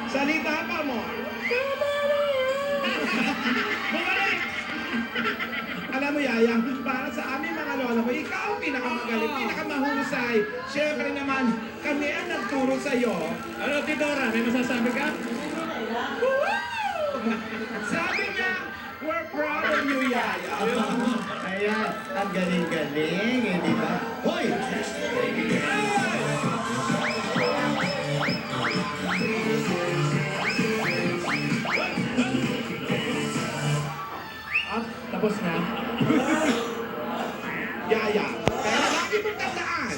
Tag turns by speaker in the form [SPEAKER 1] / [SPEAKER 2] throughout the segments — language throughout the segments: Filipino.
[SPEAKER 1] Salita pa mo. Bumalik! Alam mo, Yaya, para sa aming mga lola mo, ikaw ang pinakamagaling, pinakamahusay. Siyempre naman, kami ang nagturo sa'yo.
[SPEAKER 2] Ano, Tidora, may masasabi ka?
[SPEAKER 1] Sabi niya, we're proud of you, Yaya.
[SPEAKER 3] Ayan, ang galing-galing, eh, di ba? Hoy!
[SPEAKER 2] Ah, tapos na.
[SPEAKER 1] Yaya, pero lagi mong tandaan,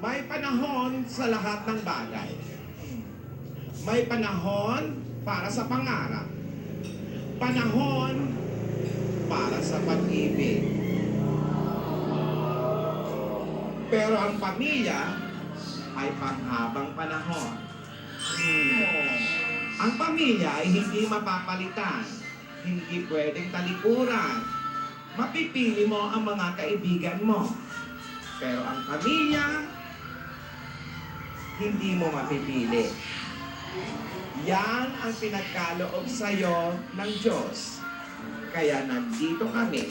[SPEAKER 1] may panahon sa lahat ng bagay. May panahon para sa pangarap. Panahon para sa pag-ibig. Pero ang pamilya ay panghabang panahon. Ang pamilya ay hindi mapapalitan. Hindi pwedeng talikuran. Mapipili mo ang mga kaibigan mo. Pero ang pamilya, hindi mo mapipili. Yan ang pinagkaloob sa'yo ng Diyos. Kaya nandito kami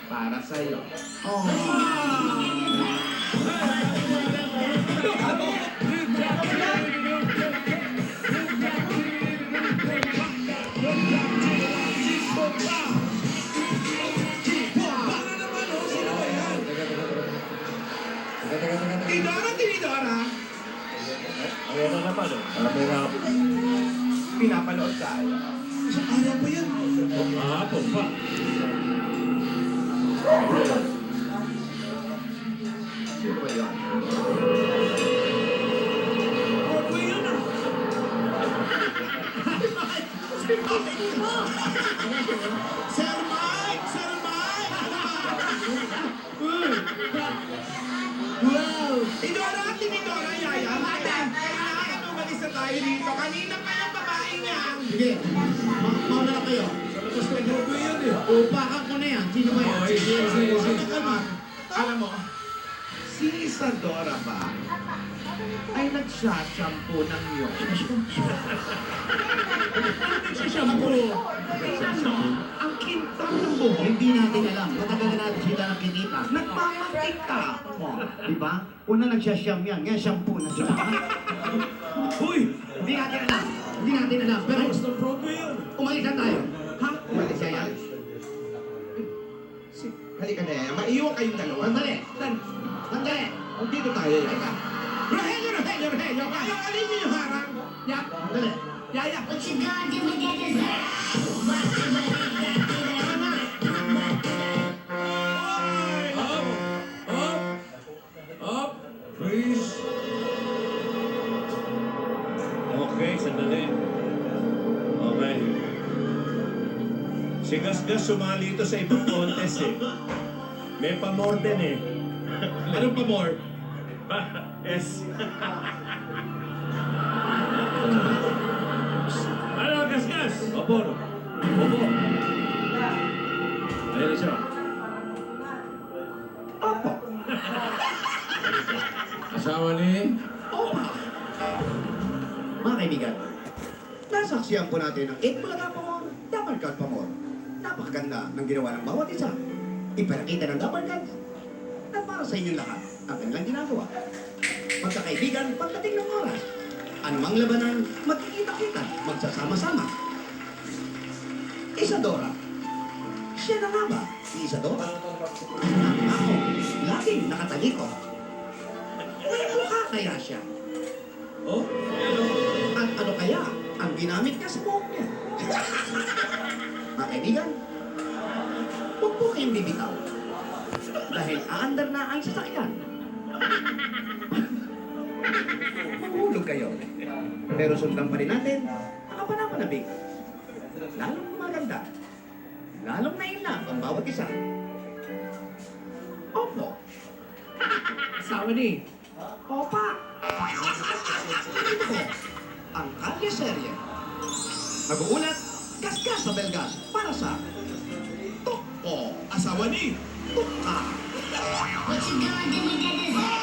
[SPEAKER 1] para sa'yo. Oh. Tinidora!
[SPEAKER 2] Ayan na naman, oh. Marami na ako.
[SPEAKER 1] Pinapanood tayo. Isang araw pa yan.
[SPEAKER 2] Hapon pa.
[SPEAKER 1] Sino ba yun?
[SPEAKER 2] Broadway yun, ah.
[SPEAKER 1] Sir Mike! Sir Mike! Wow! Tinidora, Yaya. Kailangan umalis na tayo dito. Kanina pa yung babae niya.
[SPEAKER 3] Sige, mauna na kayo.
[SPEAKER 2] Sa labas ng Broadway yan, eh.
[SPEAKER 3] Upakan ko na yan. Sino ba yan?
[SPEAKER 2] Oh, sige.
[SPEAKER 1] Kalma. Alam mo, si Isadora ba ay nagsashampoo ng iyong?
[SPEAKER 2] Nagsashampoo.
[SPEAKER 1] Ang kintab ng buhok.
[SPEAKER 3] Hindi natin alam. Matagal na natin sila nakikita.
[SPEAKER 1] Nagmamatika mo.
[SPEAKER 3] Di ba? Una nagsasyam yan. Ngayon shampoo na siya.
[SPEAKER 2] Huy!
[SPEAKER 3] Hindi natin alam. Hindi natin alam. Pero
[SPEAKER 2] Labas ng Broadway yun.
[SPEAKER 3] umalis na tayo.
[SPEAKER 1] Ha? Umalis siya yan. Halika na yan. Maiwan kayong dalawa.
[SPEAKER 3] Sandali. Sandali.
[SPEAKER 1] Dito tayo yan. Rogelio! Ayaw, alin niyo yung harang?
[SPEAKER 3] Yak. Sandali.
[SPEAKER 1] Yaya!
[SPEAKER 4] What you gonna do when you get
[SPEAKER 2] Up! Up! Up! Freeze! Okay, sandali. Okay. Si Gasgas sumali ito sa ibang contest eh. May pamor din eh. Anong pamor? S. Ano, Gasgas? Opo, no? Opo. Ayan na siya.
[SPEAKER 1] Opo.
[SPEAKER 2] Asawa ni...
[SPEAKER 3] Mga kaibigan, nasaksiyan po natin ang 8 Bulaga Pamor, Double Card Pamor. Napakaganda ng ginawa ng bawat isa. Ipinakita ng Double Card at para sa inyong lahat ang kanilang ginagawa. Magkakaibigan pagdating ng oras. Anumang labanan, magkikita-kita, magsasama-sama. Isadora. Siya na nga ba? Si Isadora. Ako, laging nakataliko. May mukha kaya siya.
[SPEAKER 2] Oh?
[SPEAKER 3] At ano kaya ang ginamit niya sa buhok niya? Mga kaibigan, huwag po kayong bibitaw. Dahil aandar na ang sasakyan. Mahulog kayo. Pero sundan pa rin natin ang kapanapanabik. Lalong gumaganda. Lalong nainlove ang bawat isa. Opo.
[SPEAKER 1] Asawa ni.
[SPEAKER 3] Opa! Ito po, ang Kalye Serye. Nag-uulat, Gasgas sa Belgas para sa Tukko.
[SPEAKER 1] Asawa ni.
[SPEAKER 3] Tukka.
[SPEAKER 4] What you gonna do when you get